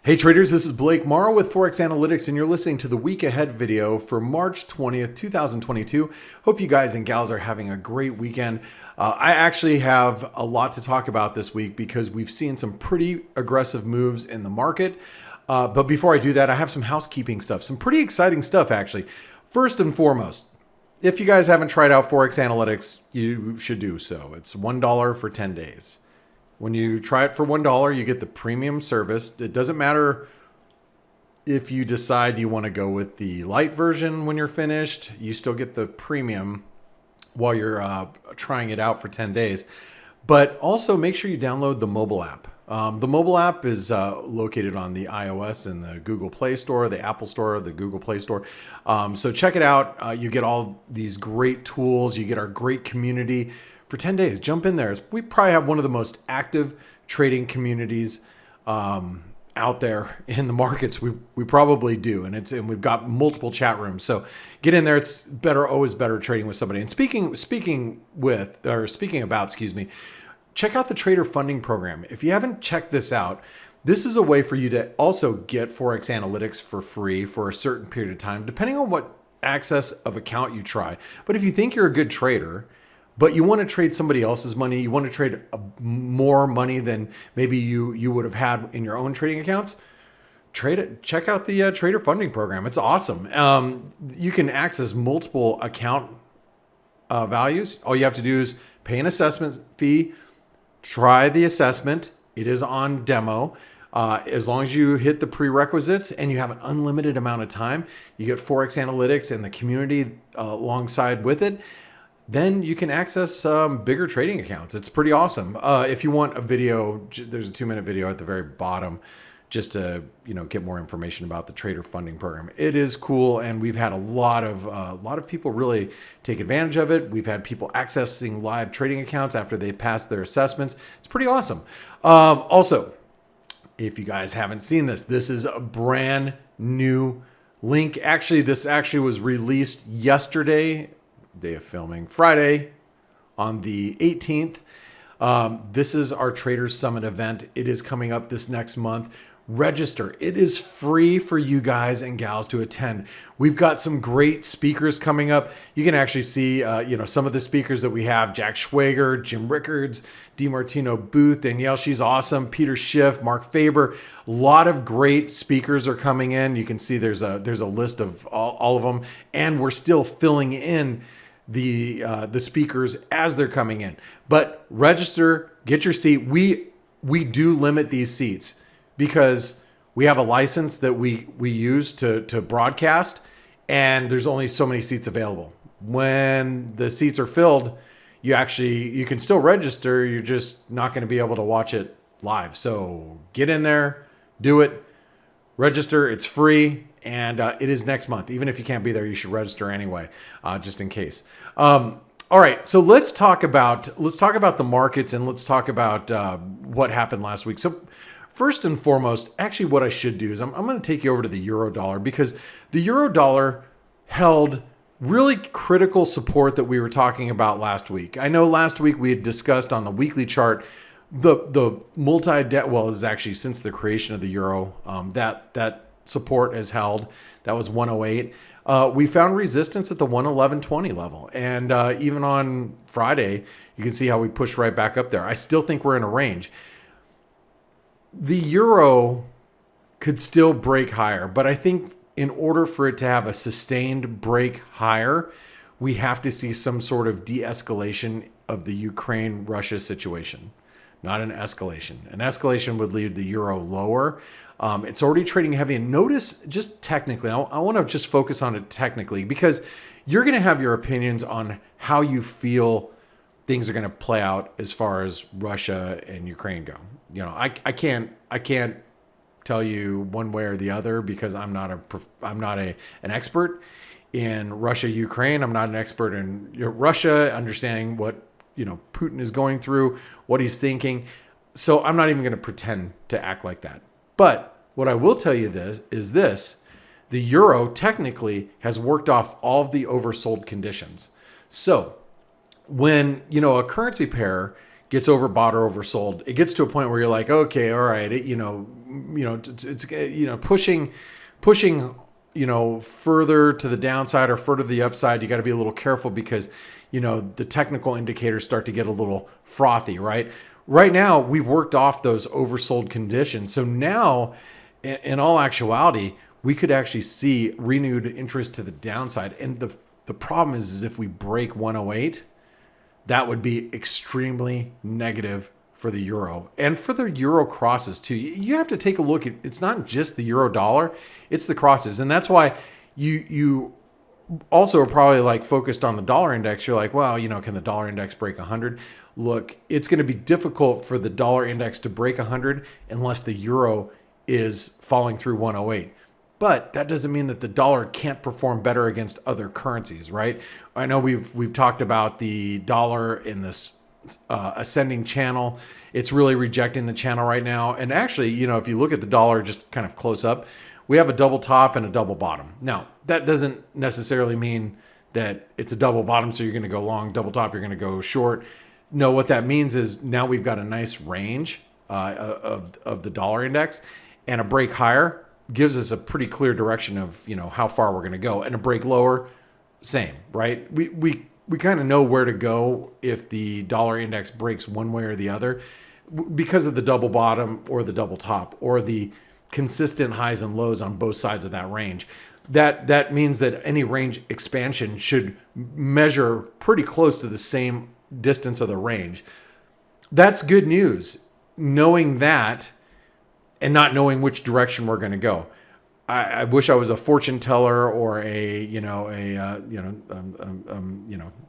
Hey traders, this is Blake Morrow with ForexAnalytix, and you're listening to the week ahead video for March 20th, 2022. Hope you guys and gals are having a great weekend. I actually have a lot to talk about this week because we've seen some pretty aggressive moves in the market. But before I do that, I have some housekeeping stuff, some pretty exciting stuff actually. First and foremost, if you guys haven't tried out ForexAnalytix, you should do so. It's $1 for 10 days. When you try it for $1, you get the premium service. It doesn't matter if you decide you want to go with the light version when you're finished. You still get the premium while you're trying it out for 10 days. But also make sure you download the mobile app. The mobile app is located on the iOS and the Google Play Store, the Apple Store, the Google Play Store. So check it out. You get all these great tools. You get our great community. For 10 days, jump in there. We probably have one of the most active trading communities out there in the markets. We probably do, and we've got multiple chat rooms. So get in there. It's always better trading with somebody. And speaking about, check out the Trader Funding Program. If you haven't checked this out, this is a way for you to also get ForexAnalytix for free for a certain period of time, depending on what access of account you try. But if you think you're a good trader, but you want to trade somebody else's money, you want to trade more money than maybe you would have had in your own trading accounts, trade it. Check out the Trader Funding Program. It's awesome. You can access multiple account values. All you have to do is pay an assessment fee, try the assessment. It is on demo. As long as you hit the prerequisites and you have an unlimited amount of time, you get ForexAnalytix and the community alongside with it. Then you can access bigger trading accounts. It's pretty awesome. If you want a video, there's a 2-minute video at the very bottom just to get more information about the Trader Funding Program. It is cool, and we've had a lot of people really take advantage of it. We've had people accessing live trading accounts after they passed their assessments. It's pretty awesome. Also, if you guys haven't seen this is a brand new link. This actually was released yesterday. Day of filming, Friday on the 18th. This is our Traders Summit event. It is coming up this next month. Register. It is free for you guys and gals to attend. We've got some great speakers coming up. You can actually see some of the speakers that we have: Jack Schwager, Jim Rickards, DiMartino Booth, Danielle, she's awesome, Peter Schiff, Mark Faber. A lot of great speakers are coming in. You can see there's a list of all of them, and we're still filling in the speakers as they're coming in. But register, get your seat. We do limit these seats because we have a license that we use to broadcast, and there's only so many seats available. When the seats are filled, you can still register. You're just not going to be able to watch it live. So get in there, do it, register. It's free. And it is next month. Even if you can't be there, you should register anyway, just in case. All right, so let's talk about the markets, and let's talk about what happened last week. So first and foremost, actually what I should do is I'm going to take you over to the euro dollar, because the euro dollar held really critical support that we were talking about last week. I know last week we had discussed on the weekly chart the multi-debt. Well, this is actually since the creation of the euro, that support has held. That was 108. We found resistance at the 111.20 level, and even on Friday you can see how we pushed right back up there. I still think we're in a range. The euro could still break higher, but I think in order for it to have a sustained break higher, we have to see some sort of de-escalation of the Ukraine-Russia situation, not an escalation. An escalation would leave the euro lower. It's already trading heavy. And notice, just technically, I want to just focus on it technically, because you're going to have your opinions on how you feel things are going to play out as far as Russia and Ukraine go. I can't tell you one way or the other, because I'm not an expert in Russia, Ukraine. I'm not an expert in Russia, understanding what Putin is going through, what he's thinking. So I'm not even going to pretend to act like that. But what I will tell you is the euro technically has worked off all of the oversold conditions. So when a currency pair gets overbought or oversold, it gets to a point where you're like, okay, all right, it's pushing, further to the downside or further to the upside. You got to be a little careful because, the technical indicators start to get a little frothy, right? Right now, we've worked off those oversold conditions. So now, in all actuality, we could actually see renewed interest to the downside. And the problem is if we break 108, that would be extremely negative for the euro and for the euro crosses too. You have to take a look at, it's not just the euro dollar, it's the crosses. And that's why you also are probably like focused on the dollar index. You're like, well, can the dollar index break 100? Look, it's going to be difficult for the dollar index to break 100 unless the euro is falling through 108. But that doesn't mean that the dollar can't perform better against other currencies, right? I know we've talked about the dollar in this ascending channel. It's really rejecting the channel right now. And actually, if you look at the dollar just kind of close up, we have a double top and a double bottom. Now, that doesn't necessarily mean that it's a double bottom, so you're going to go long, double top, you're going to go short. No, what that means is now we've got a nice range of the dollar index, and a break higher gives us a pretty clear direction of how far we're going to go, and a break lower, same, right? We kind of know where to go if the dollar index breaks one way or the other because of the double bottom or the double top or the consistent highs and lows on both sides of that range. That means that any range expansion should measure pretty close to the same distance of the range. That's good news, knowing that and not knowing which direction we're going to go. I wish I was a fortune teller or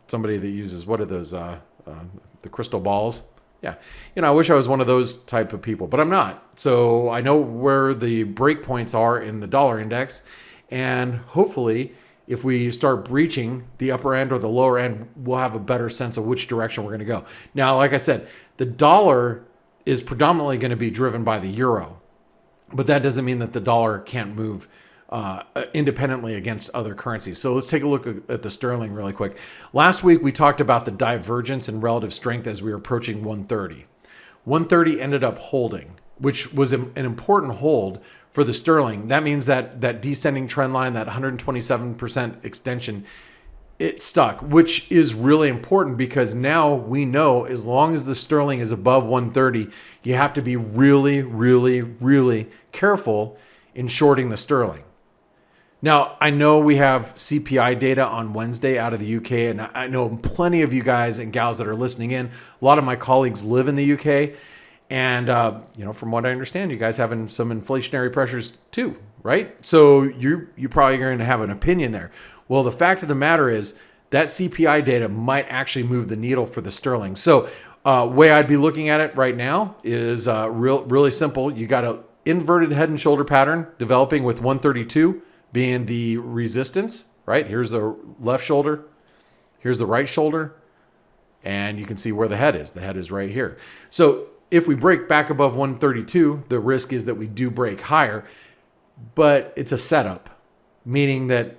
somebody that uses, what are those, the crystal balls? Yeah. I wish I was one of those type of people, but I'm not. So I know where the break points are in the dollar index. And hopefully, if we start breaching the upper end or the lower end, we'll have a better sense of which direction we're going to go. Now, like I said, the dollar is predominantly going to be driven by the euro. But that doesn't mean that the dollar can't move independently against other currencies. So let's take a look at the sterling really quick. Last week, we talked about the divergence in relative strength as we were approaching 130. 130 ended up holding, which was an important hold for the sterling. That means that descending trend line, that 127% extension, it stuck, which is really important because now we know as long as the sterling is above 130, you have to be really, really, really careful in shorting the sterling. Now, I know we have CPI data on Wednesday out of the UK, and I know plenty of you guys and gals that are listening in. A lot of my colleagues live in the UK, and from what I understand, you guys having some inflationary pressures too, right? So you're probably going to have an opinion there. Well, the fact of the matter is that CPI data might actually move the needle for the sterling. So way I'd be looking at it right now is really simple. You got an inverted head and shoulder pattern developing with 132 being the resistance, right? Here's the left shoulder. Here's the right shoulder. And you can see where the head is. The head is right here. So if we break back above 132, the risk is that we do break higher, but it's a setup, meaning that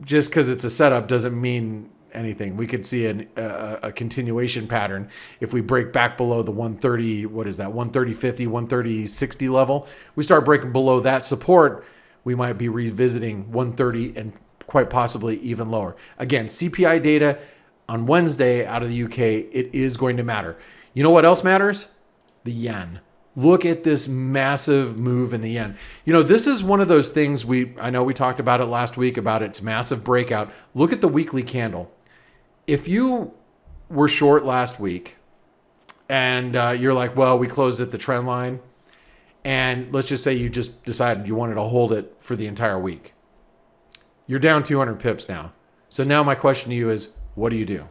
just because it's a setup doesn't mean anything. We could see a continuation pattern if we break back below the 130, what is that, 130.50, 130.60 level. We start breaking below that support, we might be revisiting 130 and quite possibly even lower. Again, CPI data on Wednesday out of the UK, it is going to matter. You know what else matters? The yen. Look at this massive move in the yen. This is one of those things I know we talked about it last week about its massive breakout. Look at the weekly candle. If you were short last week and you're like, well, we closed at the trend line, and let's just say you just decided you wanted to hold it for the entire week. You're down 200 pips now. So now my question to you is, what do you do?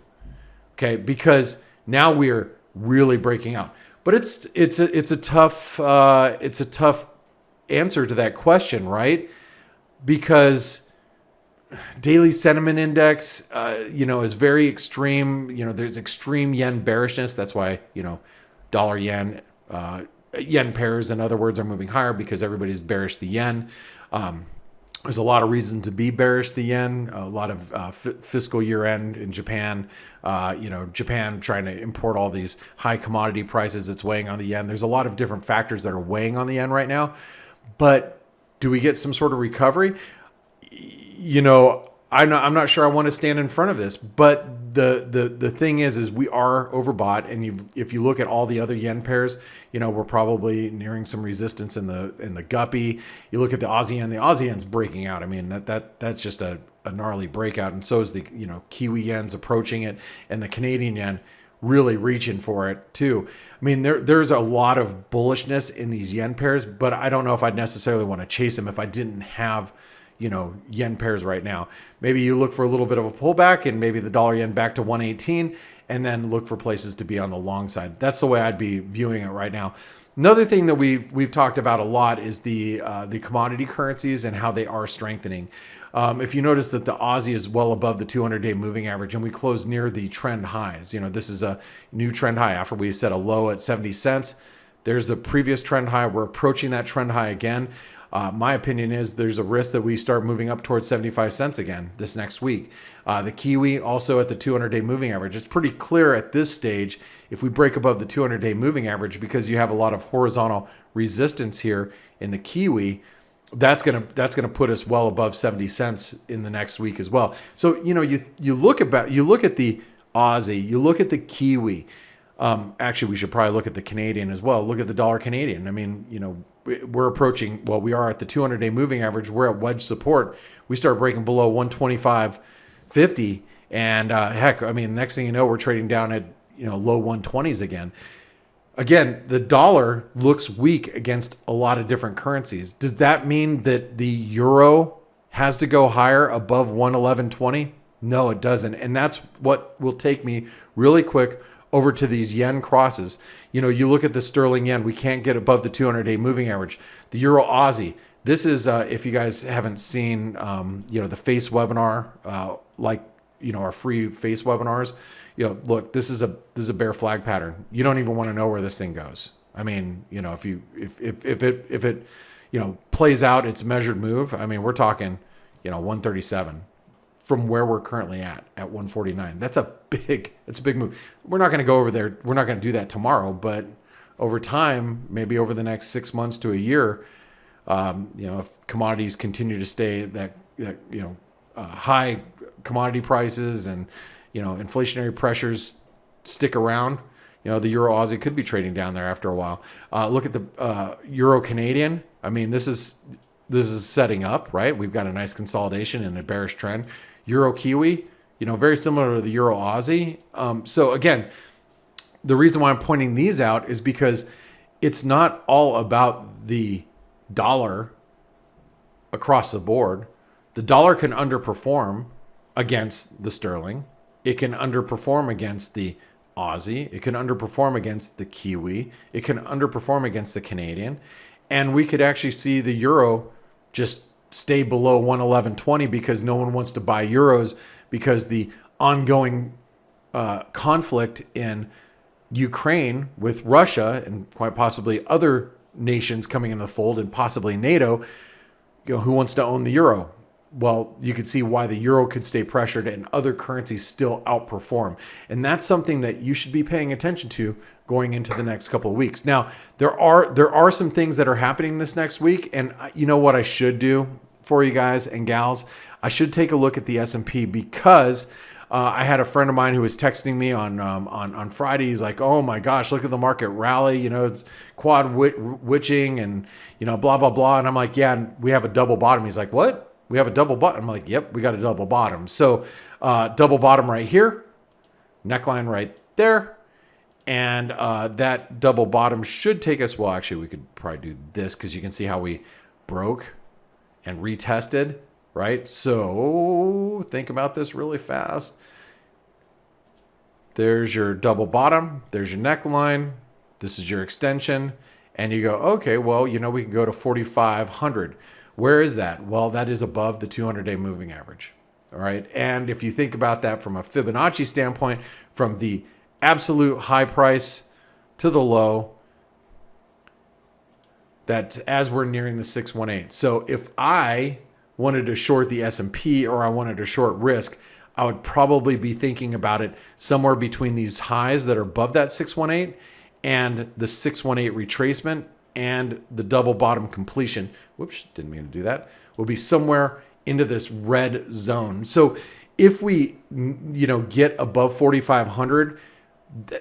Okay, because now we're really breaking out. But it's a tough answer to that question, right? Because daily sentiment index, is very extreme. There's extreme yen bearishness. That's why dollar yen, yen pairs, in other words, are moving higher because everybody's bearish the yen. There's a lot of reason to be bearish the yen, a lot of fiscal year end in Japan, Japan trying to import all these high commodity prices that's weighing on the yen. There's a lot of different factors that are weighing on the yen right now. But do we get some sort of recovery? I'm not sure I want to stand in front of this, but the thing is we are overbought, and if you look at all the other yen pairs, we're probably nearing some resistance in the guppy. You look at the Aussie yen, yen's breaking out. I mean that's just a gnarly breakout, and so is the Kiwi yen's approaching it, and the Canadian yen really reaching for it too. I mean there's a lot of bullishness in these yen pairs, but I don't know if I'd necessarily want to chase them if I didn't have yen pairs right now. Maybe you look for a little bit of a pullback and maybe the dollar yen back to 118, and then look for places to be on the long side. That's the way I'd be viewing it right now. Another thing that we've talked about a lot is the commodity currencies and how they are strengthening. If you notice that the Aussie is well above the 200-day moving average, and we closed near the trend highs. This is a new trend high after we set a low at 70 cents. There's the previous trend high. We're approaching that trend high again. My opinion is there's a risk that we start moving up towards 75 cents again this next week. The Kiwi also at the 200-day moving average. It's pretty clear at this stage if we break above the 200-day moving average, because you have a lot of horizontal resistance here in the Kiwi, that's gonna put us well above 70 cents in the next week as well. So you look at the Aussie, you look at the Kiwi. Actually, we should probably look at the Canadian as well. Look at the dollar Canadian. I mean, we're approaching, we are at the 200-day moving average. We're at wedge support. We start breaking below 125.50. And next thing you know, we're trading down at, low 120s again. Again, the dollar looks weak against a lot of different currencies. Does that mean that the euro has to go higher above 111.20? No, it doesn't. And that's what will take me really quick over to these yen crosses. You look at the sterling yen, we can't get above the 200-day moving average. The euro Aussie, this is, if you guys haven't seen, the F.A.C.E webinar, our free F.A.C.E webinars, look, this is a bear flag pattern. You don't even want to know where this thing goes. I mean, if it plays out its measured move, I mean, we're talking, 137. From where we're currently at 149. That's a big move. We're not going to go over there. We're not going to do that tomorrow, but over time, maybe over the next 6 months to a year, if commodities continue to stay that high commodity prices and, inflationary pressures stick around, the Euro Aussie could be trading down there after a while. Look at the Euro Canadian. I mean, this is setting up, right? We've got a nice consolidation and a bearish trend. Euro Kiwi, very similar to the Euro Aussie. So again, the reason why I'm pointing these out is because it's not all about the dollar across the board. The dollar can underperform against the sterling. It can underperform against the Aussie. It can underperform against the Kiwi. It can underperform against the Canadian. And we could actually see the euro just stay below 111.20 because no one wants to buy euros because the ongoing conflict in Ukraine with Russia and quite possibly other nations coming into the fold and possibly NATO, who wants to own the euro? Well, you could see why the euro could stay pressured and other currencies still outperform. And that's something that you should be paying attention to going into the next couple of weeks. Now, there are some things that are happening this next week. And you know what I should do for you guys and gals? I should take a look at the S&P because I had a friend of mine who was texting me on Friday. He's like, oh my gosh, look at the market rally. It's quad witching and, blah, blah, blah. And I'm like, yeah, we have a double bottom. He's like, what? We have a double bottom. I'm like, yep, we got a double bottom. So double bottom right here, neckline right there. And that double bottom should take us, well, actually, we could probably do this because you can see how we broke and retested, right? So think about this really fast. There's your double bottom. There's your neckline. This is your extension. And you go, okay, well, we can go to 4,500. Where is that? Well, that is above the 200-day moving average. All right. And if you think about that from a Fibonacci standpoint, from the absolute high price to the low, that as we're nearing the 618. So if I wanted to short the S&P or I wanted to short risk, I would probably be thinking about it somewhere between these highs that are above that 618 and the 618 retracement and the double bottom completion. Whoops, didn't mean to do that. Will be somewhere into this red zone. So if we, get above 4,500,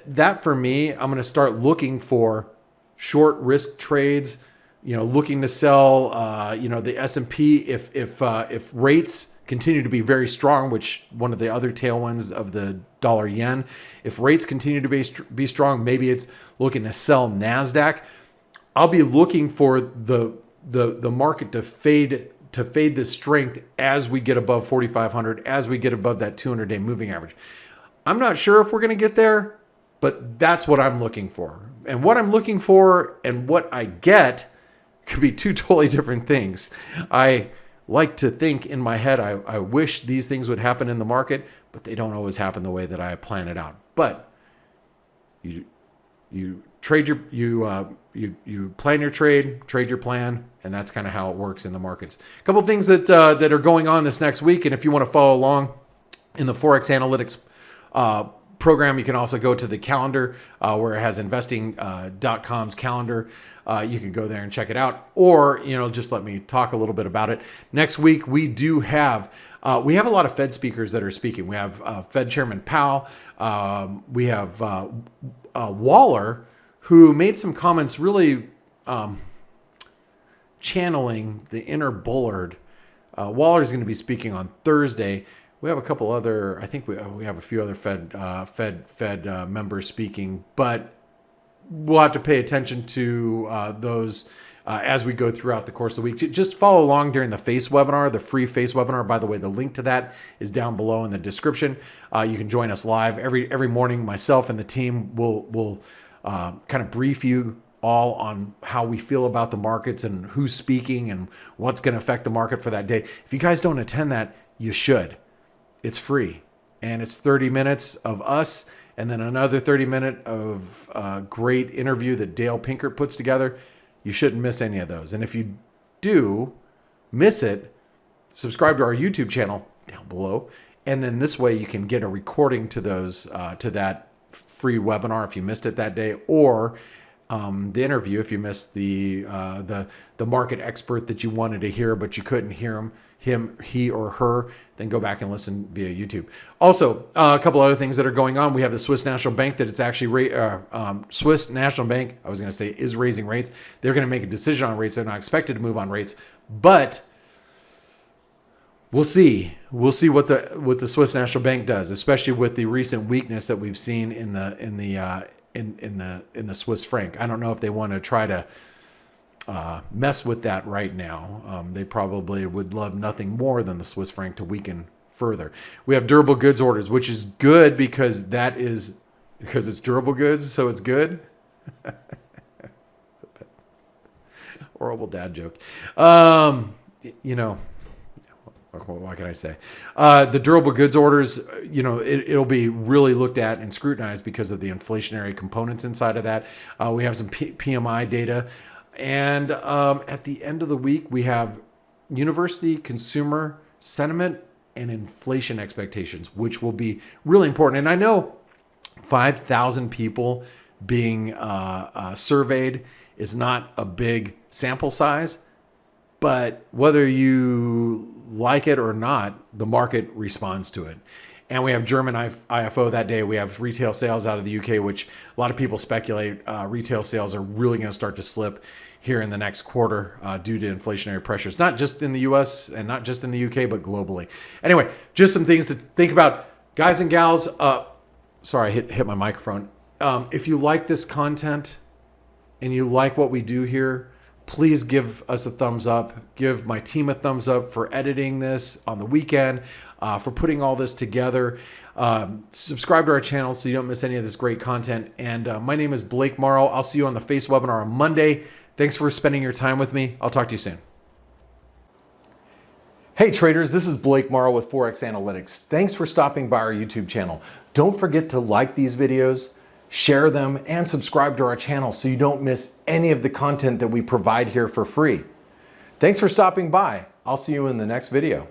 that for me, I'm going to start looking for short risk trades, looking to sell, the S&P if rates continue to be very strong, which one of the other tailwinds of the dollar yen, if rates continue to be strong, maybe it's looking to sell NASDAQ. I'll be looking for the market to fade this strength as we get above 4,500, as we get above that 200-day moving average. I'm not sure if we're going to get there, but that's what I'm looking for. And what I'm looking for and what I get could be two totally different things. I like to think in my head, I wish these things would happen in the market, but they don't always happen the way that I plan it out. But you trade you plan your trade your plan, and that's kind of how it works in the markets. A couple of things that are going on this next week, and if you want to follow along in the ForexAnalytix program, you can also go to the calendar where it has investing.com's calendar. You can go there and check it out, or just let me talk a little bit about it. Next week we do have a lot of Fed speakers that are speaking. We have Fed Chairman Powell. We have Waller, who made some comments really channeling the inner Bullard. Waller is going to be speaking on Thursday. We have a couple other, I think we have a few other Fed members speaking, but we'll have to pay attention to those as we go throughout the course of the week. Just follow along during the F.A.C.E webinar, the free F.A.C.E webinar. By the way, the link to that is down below in the description. You can join us live every morning. Myself and the team will kind of brief you all on how we feel about the markets and who's speaking and what's going to affect the market for that day. If you guys don't attend that, you should. It's free, and it's 30 minutes of us and then another 30-minute of a great interview that Dale Pinkert puts together. You shouldn't miss any of those. And if you do miss it, subscribe to our YouTube channel down below. And then this way you can get a recording to those to that free webinar if you missed it that day, or the interview if you missed the market expert that you wanted to hear but you couldn't hear he or her, then go back and listen via YouTube. Also, a couple other things that are going on. We have the Swiss National Bank that it's actually Swiss National Bank, I was going to say, is raising rates. They're going to make a decision on rates. They're not expected to move on rates, but we'll see. We'll see what the Swiss National Bank does, especially with the recent weakness that we've seen in the Swiss franc. I don't know if they want to try to mess with that right now. They probably would love nothing more than the Swiss franc to weaken further. We have durable goods orders, which is good because it's durable goods, so it's good. Horrible dad joke. What can I say? The durable goods orders, it'll be really looked at and scrutinized because of the inflationary components inside of that. We have some PMI data. And at the end of the week, we have university consumer sentiment and inflation expectations, which will be really important. And I know 5,000 people being surveyed is not a big sample size, but whether you like it or not, the market responds to it. And we have German IFO that day. We have retail sales out of the UK, which a lot of people speculate retail sales are really going to start to slip here in the next quarter due to inflationary pressures, not just in the US and not just in the UK, but globally. Anyway, just some things to think about. Guys and gals, sorry, I hit my microphone. If you like this content and you like what we do here, please give us a thumbs up. Give my team a thumbs up for editing this on the weekend, for putting all this together. Subscribe to our channel so you don't miss any of this great content. And my name is Blake Morrow. I'll see you on the F.A.C.E webinar on Monday. Thanks for spending your time with me. I'll talk to you soon. Hey traders, this is Blake Morrow with ForexAnalytix. Thanks for stopping by our YouTube channel. Don't forget to like these videos, share them, and subscribe to our channel so you don't miss any of the content that we provide here for free. Thanks for stopping by. I'll see you in the next video.